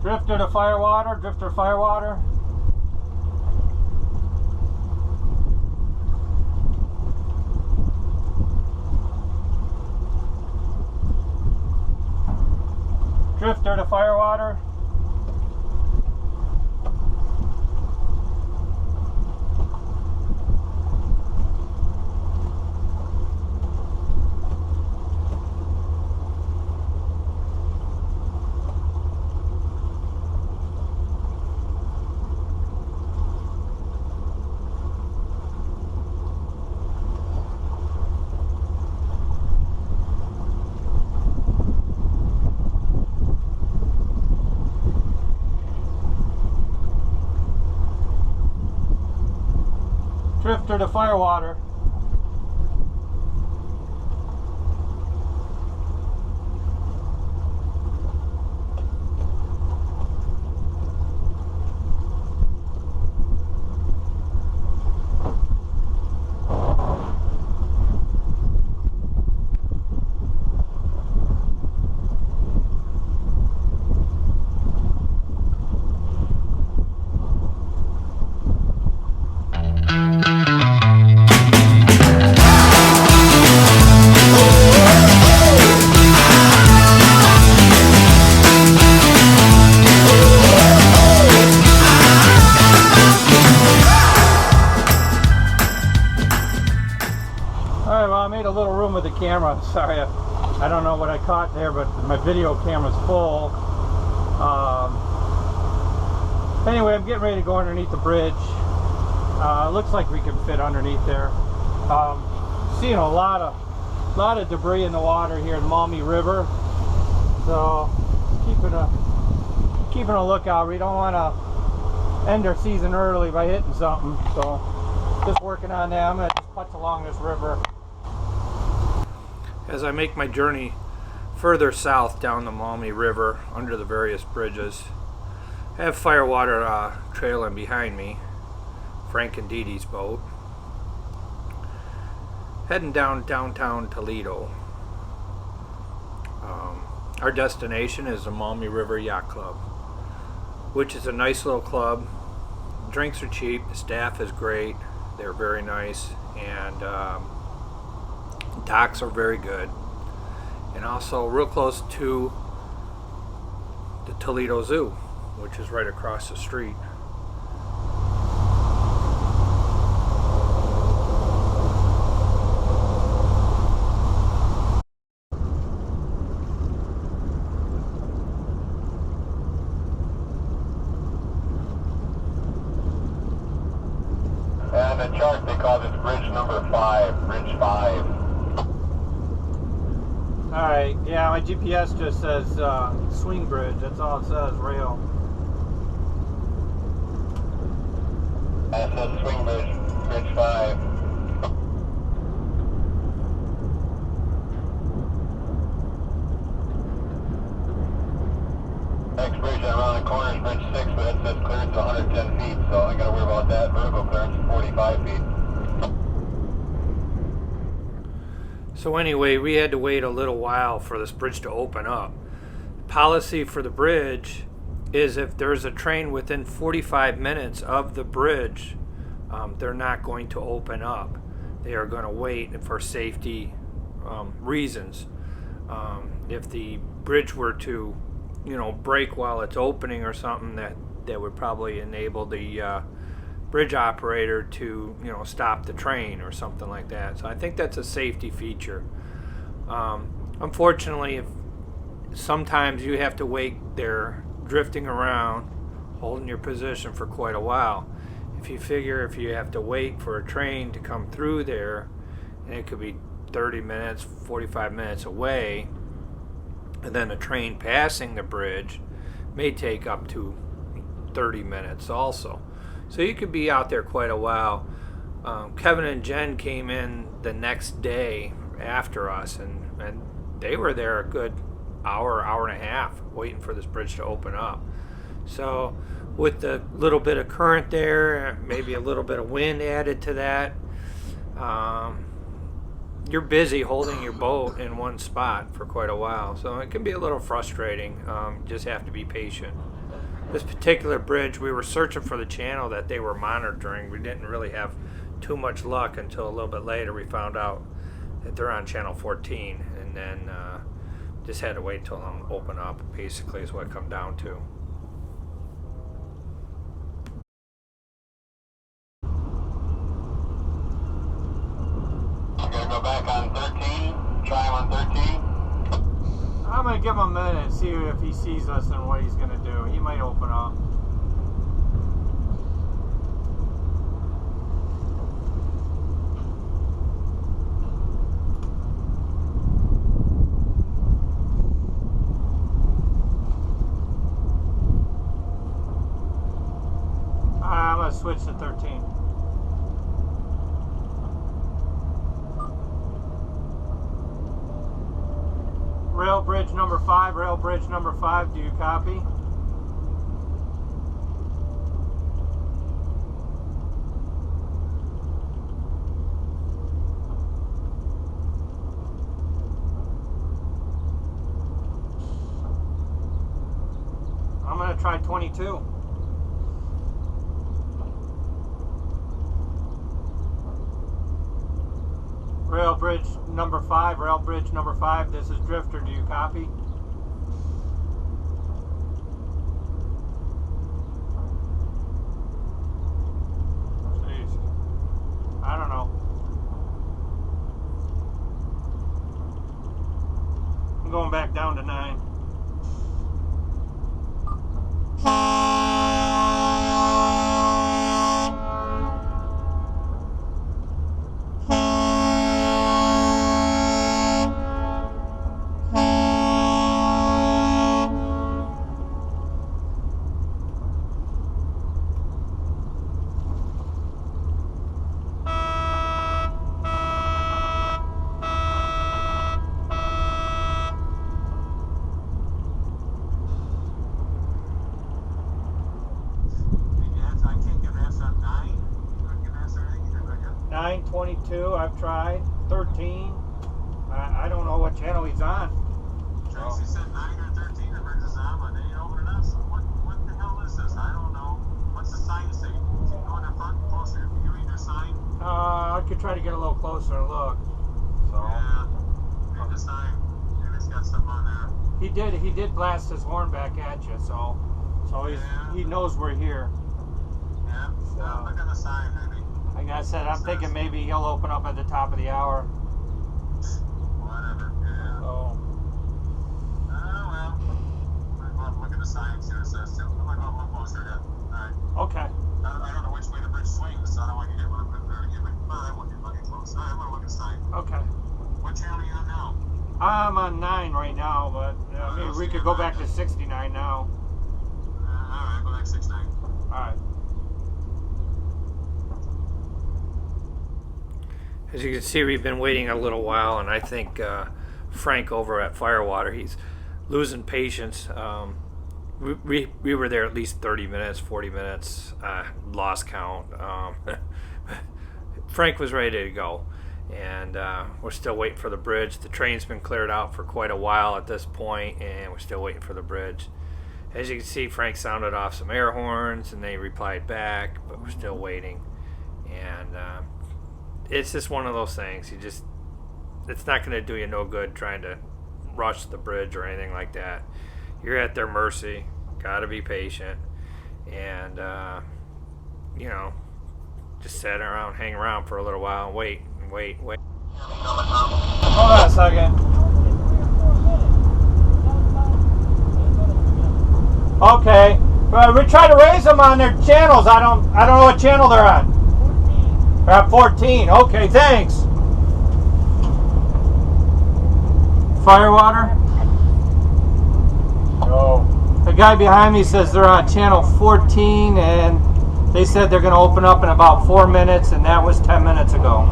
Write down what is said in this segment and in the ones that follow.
Drifter to Firewater, Drifter Firewater. Drifter to Firewater. Drifter to Firewater. Camera. Sorry, I don't know what I caught there, but my video camera's full. Anyway, I'm getting ready to go underneath the bridge. Looks like we can fit underneath there. Seeing a lot of debris in the water here in the Maumee River, so keeping a lookout. We don't want to end our season early by hitting something, so just working on that. I'm gonna just putz along this river as I make my journey further south down the Maumee River under the various bridges. I have Firewater trailing behind me, Frank and Dee Dee's boat. Heading down downtown Toledo. Our destination is the Maumee River Yacht Club, which is a nice little club. Drinks are cheap, the staff is great, they're very nice, and docks are very good, and also real close to the Toledo Zoo, which is right across the street. And the chart, they call this bridge number 5, bridge 5. Alright, yeah, my GPS just says swing bridge, that's all it says, rail. And it says swing bridge, bridge 5. Next bridge around the corner is bridge 6, but it says clearance 110 feet, so I gotta worry about that. Vertical clearance 45 feet. So anyway, we had to wait a little while for this bridge to open up. Policy for the bridge is if there's a train within 45 minutes of the bridge, they're not going to open up. They are going to wait for safety reasons. If the bridge were to, break while it's opening or something, that would probably enable the bridge operator to stop the train or something like that. So I think that's a safety feature. Unfortunately, if sometimes you have to wait there drifting around holding your position for quite a while. If you have to wait for a train to come through there, and it could be 30 minutes 45 minutes away, and then a train passing the bridge may take up to 30 minutes also. So you could be out there quite a while. Kevin and Jen came in the next day after us, and they were there a good hour and a half waiting for this bridge to open up. So with the little bit of current there, maybe a little bit of wind added to that, you're busy holding your boat in one spot for quite a while. So it can be a little frustrating. Just have to be patient. This particular bridge, we were searching for the channel that they were monitoring. We didn't really have too much luck until a little bit later. We found out that they're on channel 14, and then just had to wait till them open up, basically is what it come down to. I'm gonna go back on 13, try him on 13. I'm gonna give him a minute and see if he sees us and what he's gonna do. He might open up. I'm gonna switch to 13. Rail bridge number 5, rail bridge number 5, do you copy? I'm going to try 22. Rail bridge number 5, rail bridge number 5, this is Drifter, do you copy? Jeez. I don't know. I'm going back down to 9. Nine, 22, I've tried. 13. I don't know what channel he's on. Tracy said 9 or 13 the bridge is on, but they ain't opening up. So what the hell is this? I don't know. What's the sign say? Is he going in front closer? Can you read their sign? I could try to get a little closer and look. So. Yeah. Read the sign. Maybe it's got stuff on there. He did blast his horn back at you, so he knows we're here. Yeah. So. Look at the sign, maybe. Like I said, I'm thinking maybe he'll open up at the top of the hour. Whatever, yeah. So. Well. Might go up and look at the sign, see what it says too. I might go up a little closer then. Alright. Okay. I don't know which way the bridge swings, so I don't want to get one. I won't get fucking close. Alright, I'm gonna look at the sign. Okay. What channel are you on now? I'm on 9 right now, but maybe we could go back to 69 now. Alright, go back 69. Alright. As you can see, we've been waiting a little while, and I think Frank over at Firewater, he's losing patience. We were there at least 30 minutes, 40 minutes, lost count. Frank was ready to go, and we're still waiting for the bridge. The train's been cleared out for quite a while at this point, and we're still waiting for the bridge. As you can see, Frank sounded off some air horns, and they replied back, but we're still waiting. And it's just one of those things. It's not going to do you no good trying to rush the bridge or anything like that. You're at their mercy. Got to be patient, and just sit around, hang around for a little while, and wait. Hold on a second. Okay. We try to raise them on their channels. I don't know what channel they're on. 14. They're at 14. Okay, thanks. Firewater. Oh. The guy behind me says they're on channel 14, and they said they're going to open up in about 4 minutes, and that was 10 minutes ago.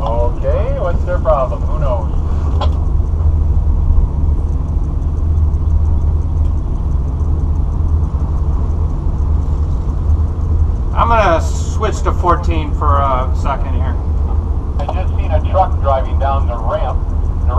Okay, what's their problem? Who knows? I'm going to switch to 14 for a second here. I just seen a truck driving down the ramp. The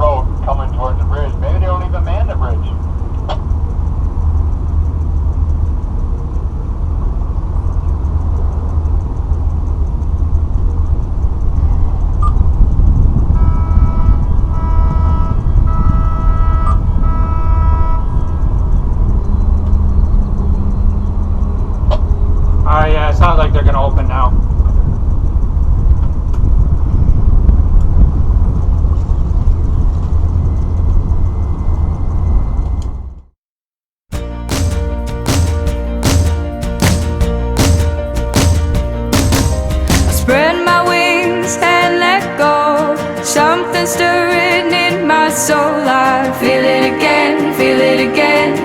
so live. Feel it again, feel it again.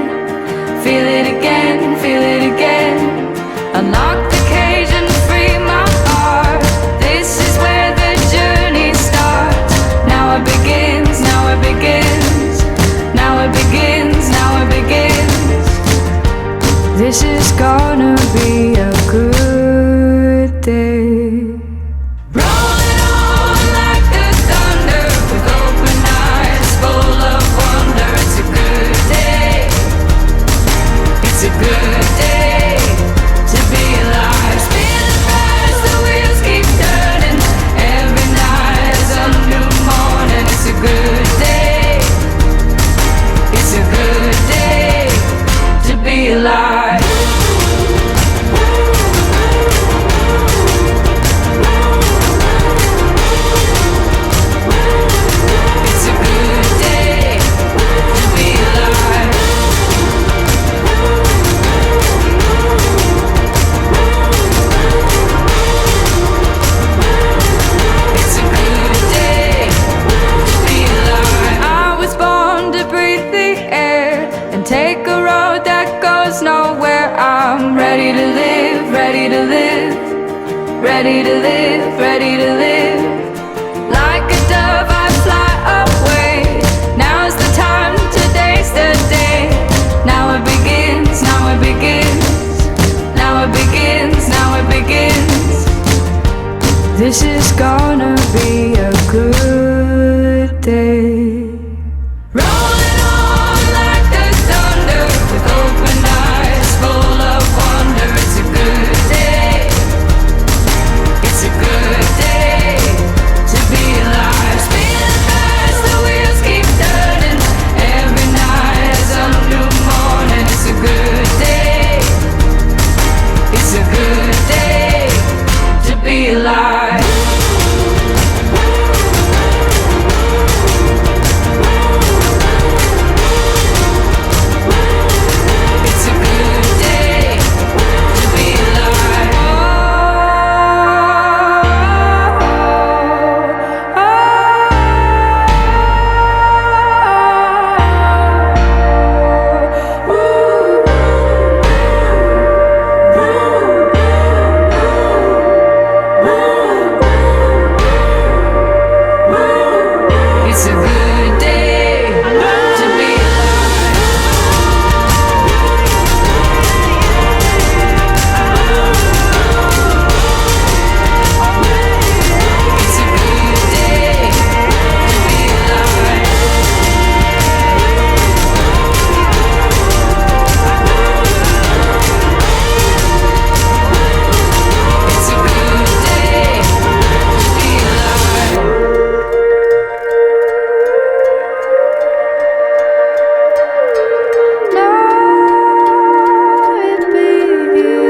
Feel it again, feel it again. Unlock the cage and free my heart. This is where the journey starts. Now it begins, now it begins. Now it begins, now it begins. This is gonna be a good day. Rolling on like the thunder, with open eyes full of wonder. It's a good day. It's a good day to be alive. Spinning fast, the wheels keep turning. Every night is a new morning. It's a good day. It's a good day to be alive. It's a good day to be alive. It's a good day to be alive. I was born to breathe the air and take a road that goes nowhere. I'm ready to live, ready to live, ready to live, ready to live. Like a dove I fly away. Now's the time, today's the day. Now it begins, now it begins. Now it begins, now it begins. This is gonna be a good day. Rolling on like the thunder, with open eyes full of wonder. It's a good day. It's a good day to be alive. Spinning fast, the wheels keep turning. Every night is a new morning. It's a good day. It's a good day to be alive. It's a good day to be alive. It's a good day to be alive. It's a good day to be alive. It's a good day to be alive. Now it begins.